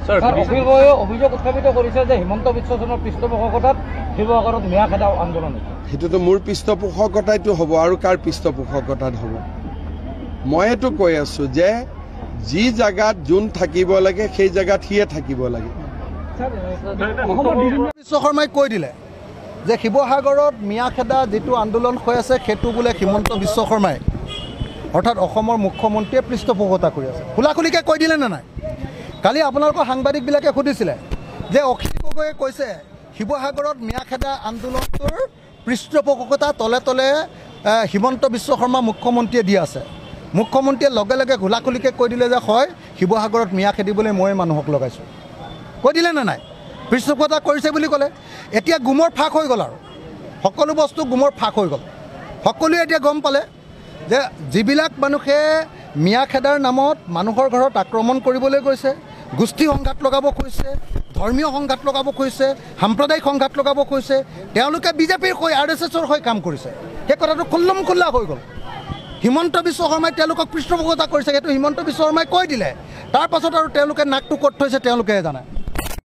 অভিযোগ উত্থাপিত কৰিছে যে হিমন্ত বিশ্ব শৰ্মাৰ পৃষ্ঠপোষকতাত শিৱসাগৰত মিয়া খেদা আন্দোলন সেইটোতো মোৰ পৃষ্ঠপোষকতাইতো হ'ব আৰু কাৰ পৃষ্ঠপোষকতাত হ'ব মইতো কৈ আছো যে যি জায়গাত যোন থাকিব লাগে সেই জায়গাত সিয়ে থাকিব লাগে বিশ্ব শৰ্মাই কৈ দিলে যে শিৱসাগৰত মিয়া খেদা যিটো আন্দোলন হৈ আছে সেইটো বোলে হিমন্ত বিশ্ব শৰ্মাই অৰ্থাৎ অসমৰ মুখ্যমন্ত্ৰীয়ে পৃষ্ঠপোষকতা কৰি আছে খোলাখুলিকৈ কৈ দিলে নে নাই কালি আপোনালোকৰ সাংবাদিকবিলাকে সুধিছিলে যে অখিল গগৈয়ে কৈছে শিৱসাগৰত মিয়া খেদা আন্দোলনটোৰ পৃষ্ঠপোষকতা তলে তলে হিমন্ত বিশ্ব শৰ্মা মুখ্যমন্ত্ৰীয়ে দি আছে মুখ্যমন্ত্ৰীয়ে লগে লগে খোলাখুলিকৈ কৈ দিলে যে হয় শিৱসাগৰত মিয়া খেদিবলৈ মই মানুহক লগাইছোঁ কৈ দিলে নে নাই পৃষ্ঠপোষকতা কৰিছে বুলি ক'লে এতিয়া গুমৰ ফাঁক হৈ গ'ল আৰু সকলো বস্তু গুমৰ ফাঁক হৈ গ'ল সকলোৱে এতিয়া গম পালে যে যিবিলাক মানুহে মিয়া খেদাৰ নামত মানুহৰ ঘৰত আক্ৰমণ কৰিবলৈ গৈছে গোষ্ঠী সংঘাত লগাব খুজিছে ধৰ্মীয় সংঘাত লগাব খুজিছে সাম্প্ৰদায়িক সংঘাত লগাব খুজিছে তেওঁলোকে বিজেপিৰ হৈ RSSৰ হৈ কাম কৰিছে সেই কথাটো খোল্লা হৈ গ'ল হিমন্ত বিশ্ব শৰ্মাই তেওঁলোকক পৃষ্ঠপোষকতা কৰিছে সেইটো হিমন্ত বিশ্ব শৰ্মাই কৈ দিলে তাৰ পাছত আৰু তেওঁলোকে নাকটো ক'ত থৈছে তেওঁলোকেহে জানে